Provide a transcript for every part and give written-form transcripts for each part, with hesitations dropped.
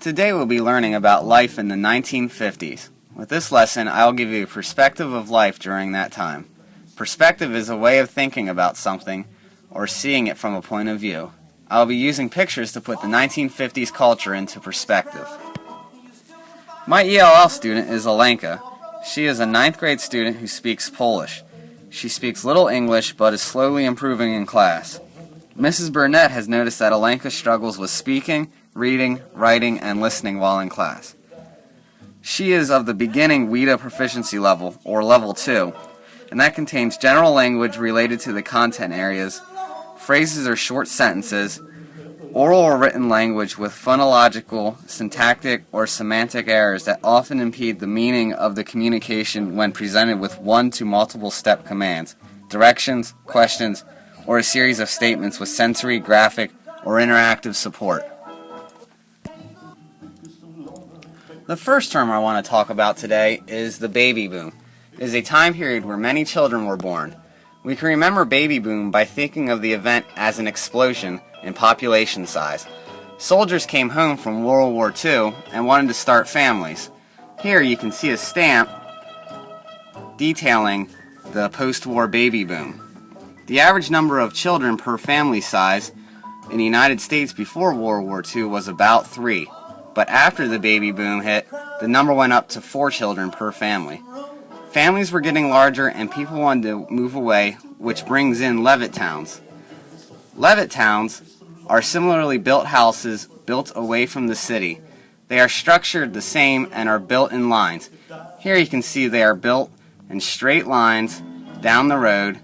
Today we'll be learning about life in the 1950s. With this lesson, I'll give you a perspective of life during that time. Perspective is a way of thinking about something or seeing it from a point of view. I'll be using pictures to put the 1950s culture into perspective. My ELL student is Alenka. She is a 9th grade student who speaks Polish. She speaks little English but is slowly improving in class. Mrs. Burnett has noticed that Alenka struggles with speaking, reading, writing, and listening while in class. She is of the beginning WIDA proficiency level, or level 2, and that contains general language related to the content areas, phrases or short sentences, oral or written language with phonological, syntactic, or semantic errors that often impede the meaning of the communication when presented with one to multiple step commands, directions, questions, or a series of statements with sensory, graphic, or interactive support. The first term I want to talk about today is the baby boom. It is a time period where many children were born. We can remember baby boom by thinking of the event as an explosion in population size. Soldiers came home from World War II and wanted to start families. Here you can see a stamp detailing the post-war baby boom. The average number of children per family size in the United States before World War II was about 3. But after the baby boom hit, the number went up to 4 children per family. Families were getting larger and people wanted to move away, which brings in Levitt towns. Levitt towns are similarly built houses built away from the city. They are structured the same and are built in lines. Here you can see they are built in straight lines down the road,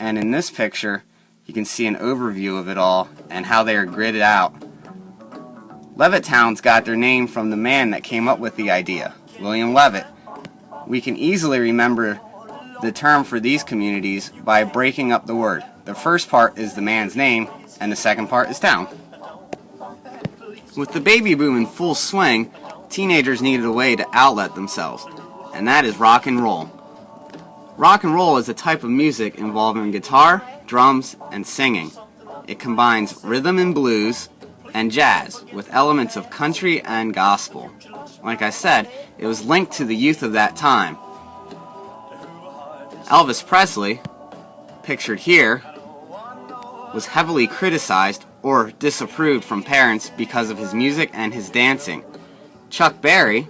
and in this picture you can see an overview of it all and how they are gridded out. Levitt towns got their name from the man that came up with the idea, William Levitt. We can easily remember the term for these communities by breaking up the word. The first part is the man's name, and the second part is town. With the baby boom in full swing, teenagers needed a way to outlet themselves, and that is rock and roll. Rock and roll is a type of music involving guitar, drums, and singing. It combines rhythm and blues and jazz with elements of country and gospel. Like I said, it was linked to the youth of that time. Elvis Presley, pictured here, was heavily criticized or disapproved from parents because of his music and his dancing. Chuck Berry,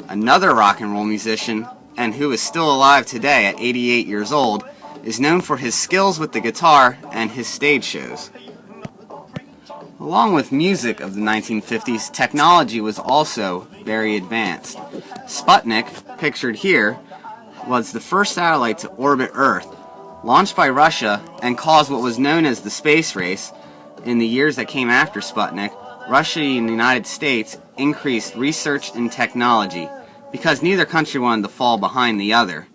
another rock and roll musician and who is still alive today at 88 years old, is known for his skills with the guitar and his stage shows. Along with music of the 1950s, technology was also very advanced. Sputnik, pictured here, was the first satellite to orbit Earth, launched by Russia and caused what was known as the space race. In the years that came after Sputnik, Russia and the United States increased research in technology because neither country wanted to fall behind the other.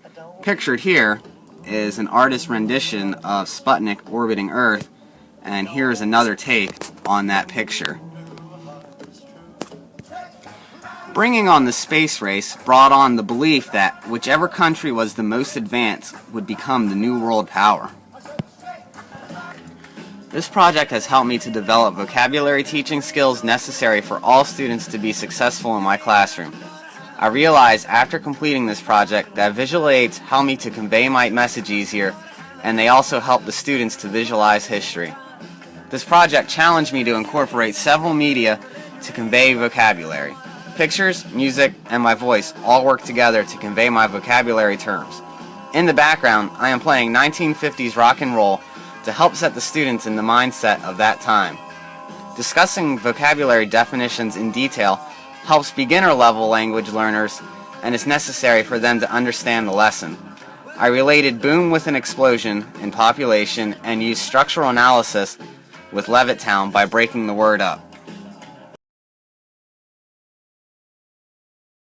Pictured here is an artist's rendition of Sputnik orbiting Earth, and here is another take on that picture. Bringing on the space race brought on the belief that whichever country was the most advanced would become the new world power. This project has helped me to develop vocabulary teaching skills necessary for all students to be successful in my classroom. I realized after completing this project that visual aids help me to convey my message easier, and they also help the students to visualize history. This project challenged me to incorporate several media to convey vocabulary. Pictures, music, and my voice all work together to convey my vocabulary terms. In the background, I am playing 1950s rock and roll to help set the students in the mindset of that time. Discussing vocabulary definitions in detail helps beginner-level language learners and is necessary for them to understand the lesson. I related boom with an explosion in population and used structural analysis with Levittown by breaking the word up.